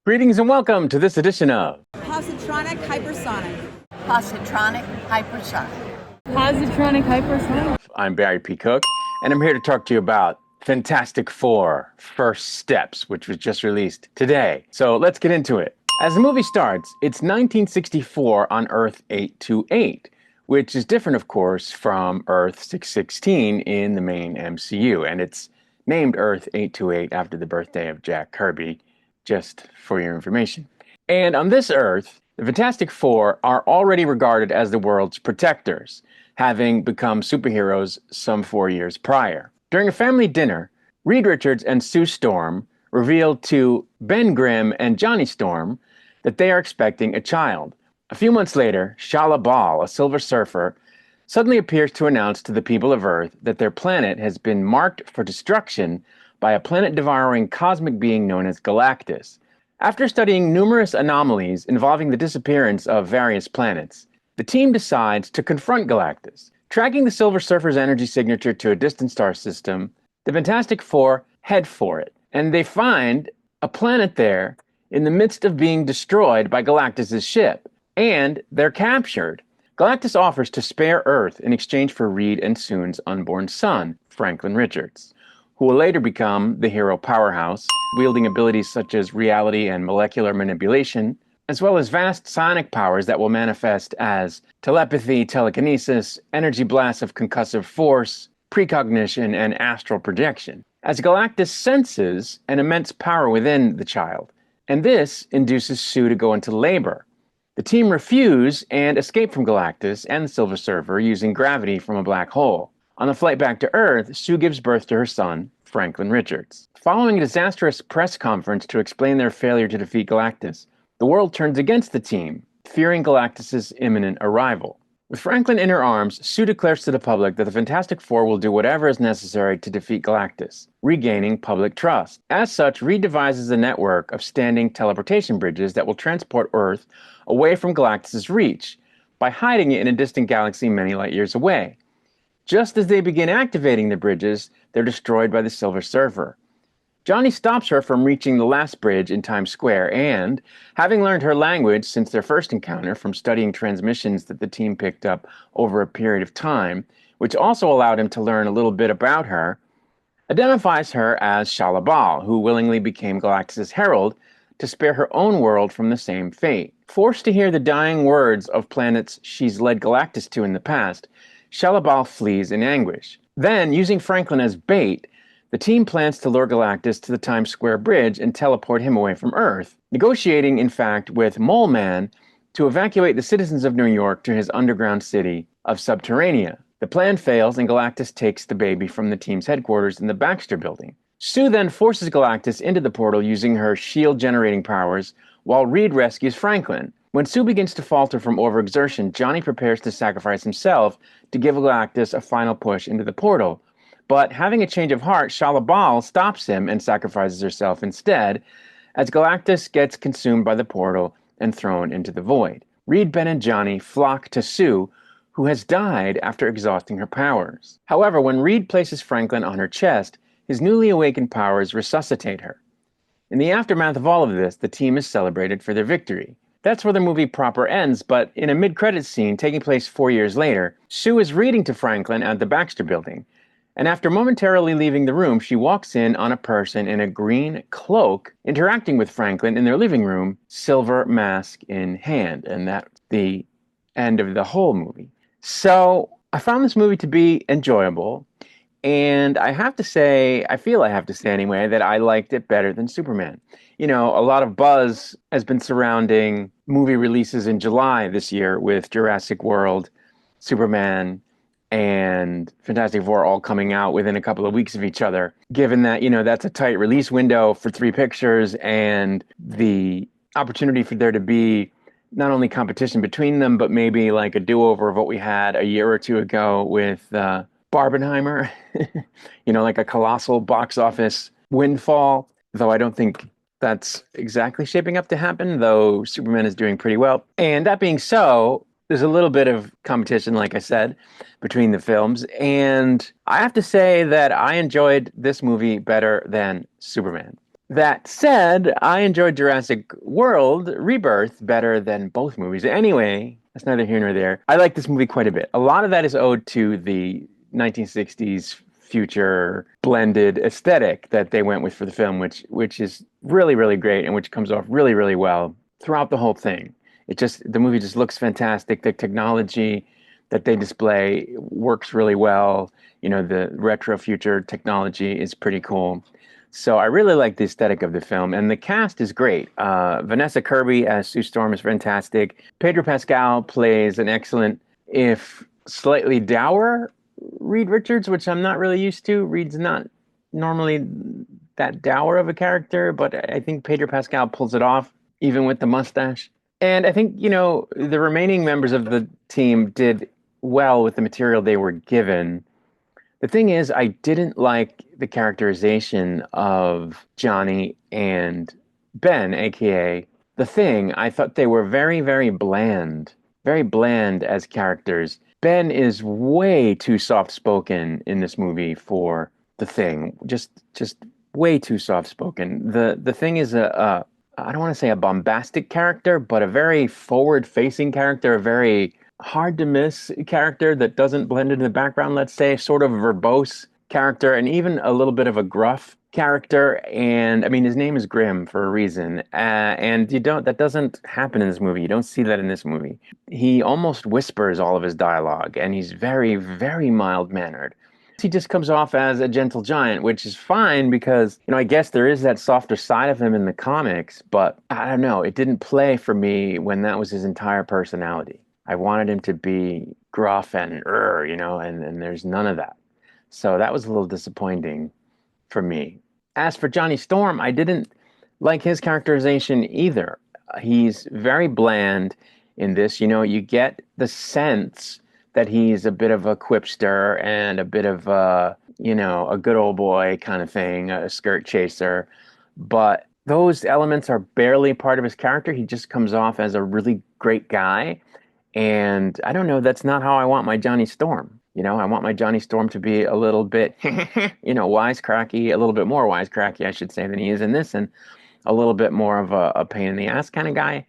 Greetings and welcome to this edition of Positronic hypersonic. Positronic hypersonic. Positronic hypersonic. I'm Barry P. Cook, and I'm here to talk to you about Fantastic Four First Steps, which was just released today. So let's get into it. As the movie starts, it's 1964 on Earth 828, which is different, of course, from Earth 616 in the main MCU, and it's named Earth 828 after the birthday of Jack Kirby, just for your information. And on this Earth, the Fantastic Four are already regarded as the world's protectors, having become superheroes some 4 years prior. During a family dinner, Reed Richards and Sue Storm revealed to Ben Grimm and Johnny Storm that they are expecting a child. A few months later, Shala Bal, a Silver Surfer, suddenly appears to announce to the people of Earth that their planet has been marked for destruction by a planet-devouring cosmic being known as Galactus. After studying numerous anomalies involving the disappearance of various planets, the team decides to confront Galactus. Tracking the Silver Surfer's energy signature to a distant star system, the Fantastic Four head for it, and they find a planet there in the midst of being destroyed by Galactus' ship, and they're captured. Galactus offers to spare Earth in exchange for Reed and Sue's unborn son, Franklin Richards, who will later become the hero powerhouse, wielding abilities such as reality and molecular manipulation, as well as vast psionic powers that will manifest as telepathy, telekinesis, energy blasts of concussive force, precognition, and astral projection. As Galactus senses an immense power within the child, and this induces Sue to go into labor. The team refuse and escape from Galactus and the Silver Surfer using gravity from a black hole. On the flight back to Earth, Sue gives birth to her son, Franklin Richards. Following a disastrous press conference to explain their failure to defeat Galactus, the world turns against the team, fearing Galactus' imminent arrival. With Franklin in her arms, Sue declares to the public that the Fantastic Four will do whatever is necessary to defeat Galactus, regaining public trust. As such, Reed devises a network of standing teleportation bridges that will transport Earth away from Galactus' reach by hiding it in a distant galaxy many light years away. Just as they begin activating the bridges, they're destroyed by the Silver Surfer. Johnny stops her from reaching the last bridge in Times Square and, having learned her language since their first encounter from studying transmissions that the team picked up over a period of time, which also allowed him to learn a little bit about her, identifies her as Shala Bal, who willingly became Galactus' herald to spare her own world from the same fate. Forced to hear the dying words of planets she's led Galactus to in the past, Shala Bal flees in anguish. Then, using Franklin as bait, the team plans to lure Galactus to the Times Square Bridge and teleport him away from Earth, negotiating, in fact, with Mole Man to evacuate the citizens of New York to his underground city of Subterranea. The plan fails, and Galactus takes the baby from the team's headquarters in the Baxter Building. Sue then forces Galactus into the portal using her shield-generating powers, while Reed rescues Franklin. When Sue begins to falter from overexertion, Johnny prepares to sacrifice himself to give Galactus a final push into the portal. But having a change of heart, Shala Bal stops him and sacrifices herself instead, as Galactus gets consumed by the portal and thrown into the void. Reed, Ben, and Johnny flock to Sue, who has died after exhausting her powers. However, when Reed places Franklin on her chest, his newly awakened powers resuscitate her. In the aftermath of all of this, the team is celebrated for their victory. That's where the movie proper ends, but in a mid-credits scene taking place 4 years later, Sue is reading to Franklin at the Baxter Building, and after momentarily leaving the room, she walks in on a person in a green cloak interacting with Franklin in their living room, silver mask in hand, and that's the end of the whole movie. So I found this movie to be enjoyable, and I have to say, I feel I have to say anyway, that I liked it better than Superman. You know, a lot of buzz has been surrounding movie releases in July this year with Jurassic World, Superman, and Fantastic Four all coming out within a couple of weeks of each other, given that, you know, that's a tight release window for 3 pictures and the opportunity for there to be not only competition between them, but maybe like a do-over of what we had a year or two ago with Barbenheimer, you know, like a colossal box office windfall, though I don't think that's exactly shaping up to happen, though Superman is doing pretty well. And that being so, there's a little bit of competition, like I said, between the films. And I have to say that I enjoyed this movie better than Superman. That said, I enjoyed Jurassic World Rebirth better than both movies. Anyway, that's neither here nor there. I like this movie quite a bit. A lot of that is owed to the 1960s future blended aesthetic that they went with for the film, which is really, really great and which comes off really, really well throughout the whole thing. The movie just looks fantastic. The technology that they display works really well. You know, the retro future technology is pretty cool. So I really like the aesthetic of the film, and the cast is great. Vanessa Kirby as Sue Storm is fantastic. Pedro Pascal plays an excellent, if slightly dour, Reed Richards, which I'm not really used to. Reed's not normally that dour of a character, but I think Pedro Pascal pulls it off, even with the mustache. And I think, the remaining members of the team did well with the material they were given. The thing is, I didn't like the characterization of Johnny and Ben, aka the Thing. I thought they were very bland as characters. Ben is way too soft-spoken in this movie for the Thing. Just way too soft-spoken. The Thing is I don't want to say a bombastic character, but a very forward-facing character, a very hard to miss character that doesn't blend into the background, let's say, sort of verbose character, and even a little bit of a gruff character. And I mean, his name is Grim for a reason. And that doesn't happen in this movie. You don't see that in this movie. He almost whispers all of his dialogue, and he's very, very mild mannered. He just comes off as a gentle giant, which is fine because, I guess there is that softer side of him in the comics, but I don't know. It didn't play for me when that was his entire personality. I wanted him to be gruff and and there's none of that. So that was a little disappointing for me. As for Johnny Storm, I didn't like his characterization either. He's very bland in this. You get the sense that he's a bit of a quipster and a bit of a good old boy kind of thing, a skirt chaser. But those elements are barely part of his character. He just comes off as a really great guy. And I don't know, that's not how I want my Johnny Storm. I want my Johnny Storm to be a little bit, wisecracky, a little bit more wisecracky, I should say, than he is in this, and a little bit more of a pain in the ass kind of guy.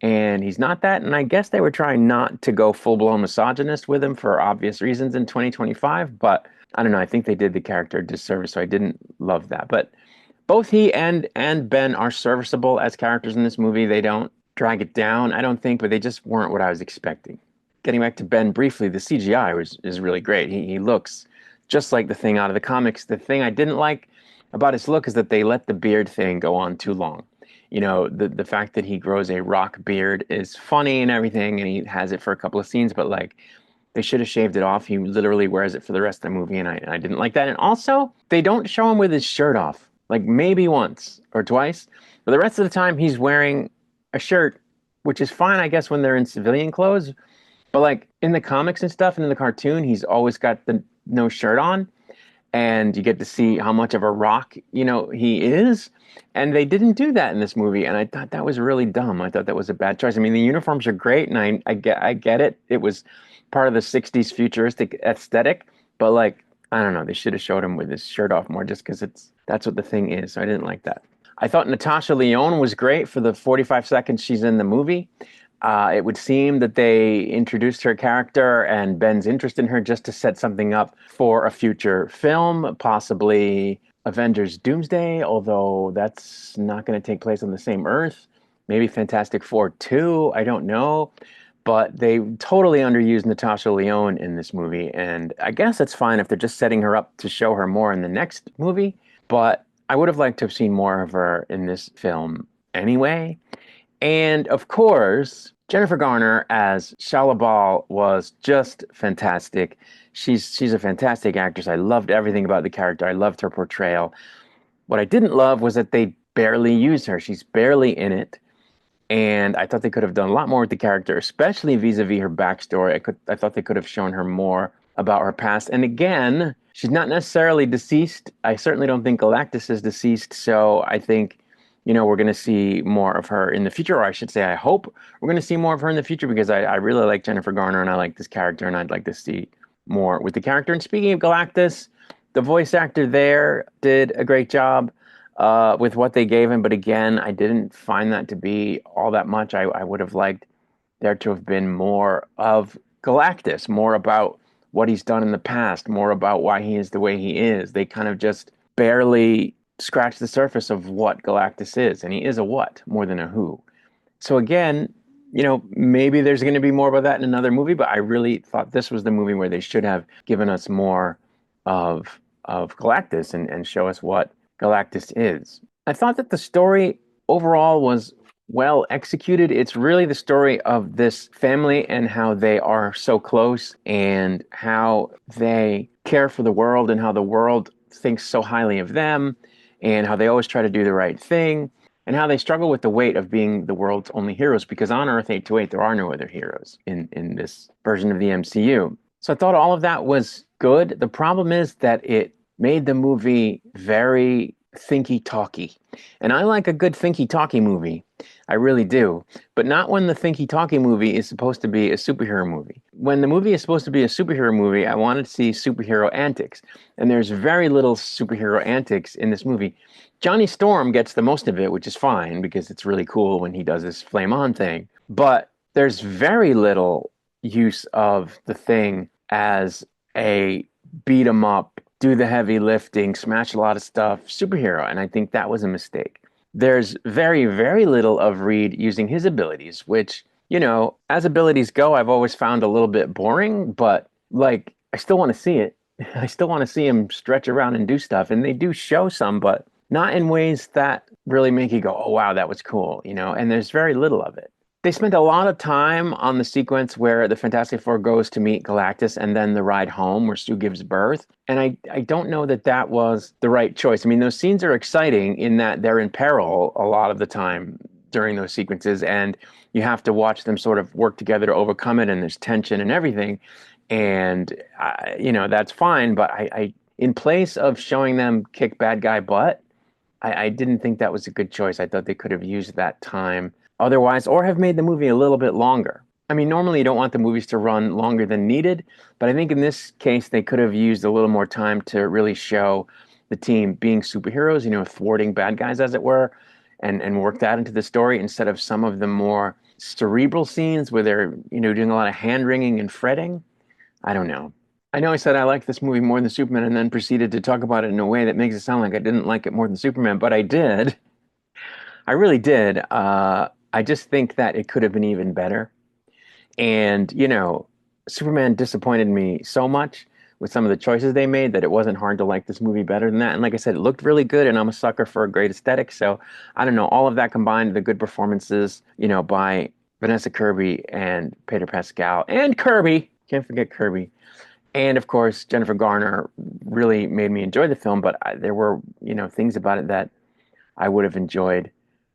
And he's not that. And I guess they were trying not to go full-blown misogynist with him for obvious reasons in 2025. But I don't know, I think they did the character a disservice, so I didn't love that. But both he and Ben are serviceable as characters in this movie. They don't drag it down, I don't think, but they just weren't what I was expecting. Getting back to Ben briefly, the CGI is really great. He looks just like the Thing out of the comics. The thing I didn't like about his look is that they let the beard thing go on too long. The fact that he grows a rock beard is funny and everything, and he has it for a couple of scenes, but like they should have shaved it off. He literally wears it for the rest of the movie, and I didn't like that. And also, they don't show him with his shirt off, like maybe once or twice, but the rest of the time he's wearing a shirt, which is fine, I guess, when they're in civilian clothes. But like in the comics and stuff and in the cartoon, he's always got the no shirt on. And you get to see how much of a rock, he is. And they didn't do that in this movie. And I thought that was really dumb. I thought that was a bad choice. I mean, the uniforms are great, and I get it. It was part of the 60s futuristic aesthetic. But like, I don't know, they should have showed him with his shirt off more just because that's what the Thing is. So I didn't like that. I thought Natasha Lyonne was great for the 45 seconds she's in the movie. It would seem that they introduced her character and Ben's interest in her just to set something up for a future film, possibly Avengers Doomsday, although that's not going to take place on the same Earth. Maybe Fantastic Four 2, I don't know. But they totally underused Natasha Lyonne in this movie, and I guess it's fine if they're just setting her up to show her more in the next movie, but I would have liked to have seen more of her in this film anyway. And of course, Jennifer Garner as Shalabal was just fantastic. She's a fantastic actress. I loved everything about the character. I loved her portrayal. What I didn't love was that they barely used her. She's barely in it. And I thought they could have done a lot more with the character, especially vis-a-vis her backstory. I thought they could have shown her more about her past. And again, she's not necessarily deceased. I certainly don't think Galactus is deceased. So I think, we're going to see more of her in the future, or I should say, I hope we're going to see more of her in the future because I really like Jennifer Garner and I like this character and I'd like to see more with the character. And speaking of Galactus, the voice actor there did a great job. with what they gave him. But again, I didn't find that to be all that much. I would have liked there to have been more of Galactus, more about what he's done in the past, more about why he is the way he is. They kind of just barely scratch the surface of what Galactus is, and he is a what more than a who. So again, maybe there's going to be more about that in another movie, but I really thought this was the movie where they should have given us more of Galactus and show us what Galactus is. I thought that the story overall was well executed. It's really the story of this family and how they are so close and how they care for the world and how the world thinks so highly of them and how they always try to do the right thing and how they struggle with the weight of being the world's only heroes, because on Earth 828 there are no other heroes in this version of the MCU. So I thought all of that was good. The problem is that it made the movie very thinky talky. And I like a good thinky talky movie. I really do. But not when the thinky talky movie is supposed to be a superhero movie. When the movie is supposed to be a superhero movie, I wanted to see superhero antics. And there's very little superhero antics in this movie. Johnny Storm gets the most of it, which is fine because it's really cool when he does this flame on thing. But there's very little use of the Thing as a beat 'em up, do the heavy lifting, smash a lot of stuff superhero. And I think that was a mistake. There's very, very little of Reed using his abilities, which, as abilities go, I've always found a little bit boring, but like, I still want to see it. I still want to see him stretch around and do stuff. And they do show some, but not in ways that really make you go, oh, wow, that was cool, and there's very little of it. They spent a lot of time on the sequence where the Fantastic Four goes to meet Galactus and then the ride home where Sue gives birth. And I don't know that that was the right choice. I mean, those scenes are exciting in that they're in peril a lot of the time during those sequences, and you have to watch them sort of work together to overcome it, and there's tension and everything. And, that's fine. But I in place of showing them kick bad guy butt, I didn't think that was a good choice. I thought they could have used that time otherwise, or have made the movie a little bit longer. I mean, normally you don't want the movies to run longer than needed, but I think in this case, they could have used a little more time to really show the team being superheroes, thwarting bad guys, as it were, and work that into the story instead of some of the more cerebral scenes where they're, doing a lot of hand-wringing and fretting. I don't know. I know I said I liked this movie more than Superman and then proceeded to talk about it in a way that makes it sound like I didn't like it more than Superman, but I did. I really did. I just think that it could have been even better. And, Superman disappointed me so much with some of the choices they made that it wasn't hard to like this movie better than that. And like I said, it looked really good, and I'm a sucker for a great aesthetic. So I don't know, all of that combined, the good performances, by Vanessa Kirby and Peter Pascal and Kirby. Can't forget Kirby. And of course, Jennifer Garner really made me enjoy the film, but there were, things about it that I would have enjoyed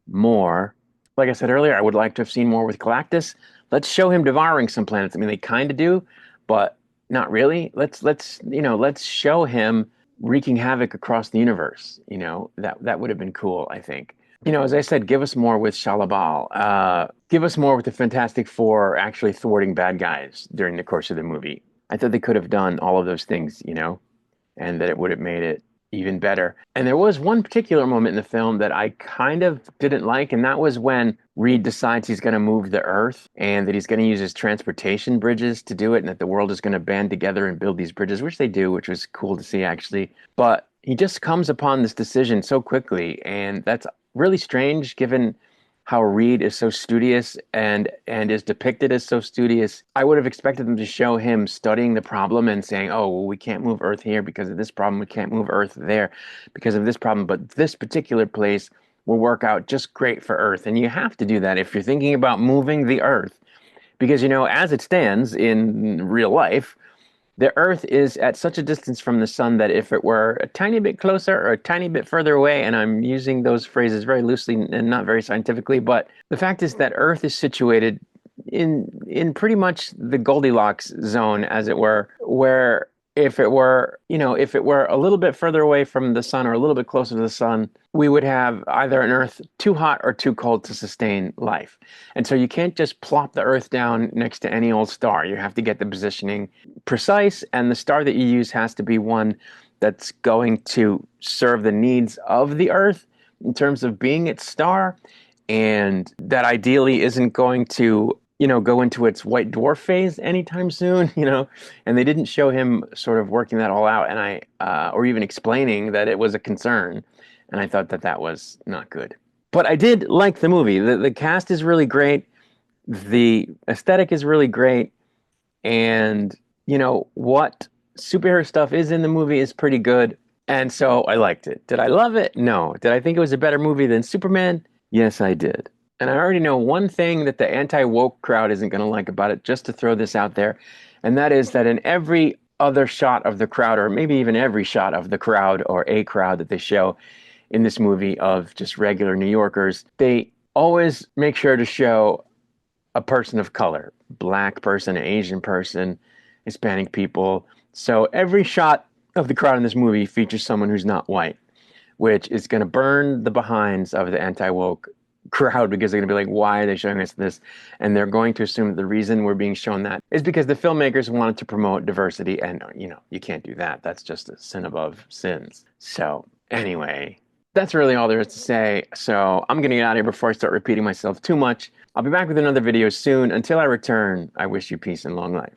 more. Like I said earlier, I would like to have seen more with Galactus. Let's show him devouring some planets. I mean, they kind of do, but not really. Let's show him wreaking havoc across the universe. That would have been cool, I think. As I said, give us more with Shalabal. Give us more with the Fantastic Four actually thwarting bad guys during the course of the movie. I thought they could have done all of those things, and that it would have made it even better. And there was one particular moment in the film that I kind of didn't like, and that was when Reed decides he's going to move the Earth and that he's going to use his transportation bridges to do it, and that the world is going to band together and build these bridges, which they do, which was cool to see, actually. But he just comes upon this decision so quickly, and that's really strange given how Reed is so studious and is depicted as so studious. I would have expected them to show him studying the problem and saying, oh, well, we can't move Earth here because of this problem. We can't move Earth there because of this problem. But this particular place will work out just great for Earth. And you have to do that if you're thinking about moving the Earth. Because, as it stands in real life, the Earth is at such a distance from the sun that if it were a tiny bit closer or a tiny bit further away, and I'm using those phrases very loosely and not very scientifically, but the fact is that Earth is situated in pretty much the Goldilocks zone, as it were, where if it were a little bit further away from the sun or a little bit closer to the sun, we would have either an Earth too hot or too cold to sustain life. And so you can't just plop the Earth down next to any old star. You have to get the positioning precise, and the star that you use has to be one that's going to serve the needs of the Earth in terms of being its star, and that ideally isn't going to, go into its white dwarf phase anytime soon, and they didn't show him sort of working that all out, and or even explaining that it was a concern, and I thought that that was not good. But I did like the movie. The cast is really great. The aesthetic is really great. And, what superhero stuff is in the movie is pretty good. And so I liked it. Did I love it? No. Did I think it was a better movie than Superman? Yes, I did. And I already know one thing that the anti-woke crowd isn't going to like about it, just to throw this out there. And that is that in every other shot of the crowd, or maybe even every shot of the crowd or a crowd that they show in this movie of just regular New Yorkers, they always make sure to show a person of color, black person, Asian person, Hispanic people. So every shot of the crowd in this movie features someone who's not white, which is going to burn the behinds of the anti-woke crowd, because they're going to be like, why are they showing us this? And they're going to assume that the reason we're being shown that is because the filmmakers wanted to promote diversity. And, you can't do that. That's just a sin above sins. So anyway, that's really all there is to say. So I'm going to get out of here before I start repeating myself too much. I'll be back with another video soon. Until I return, I wish you peace and long life.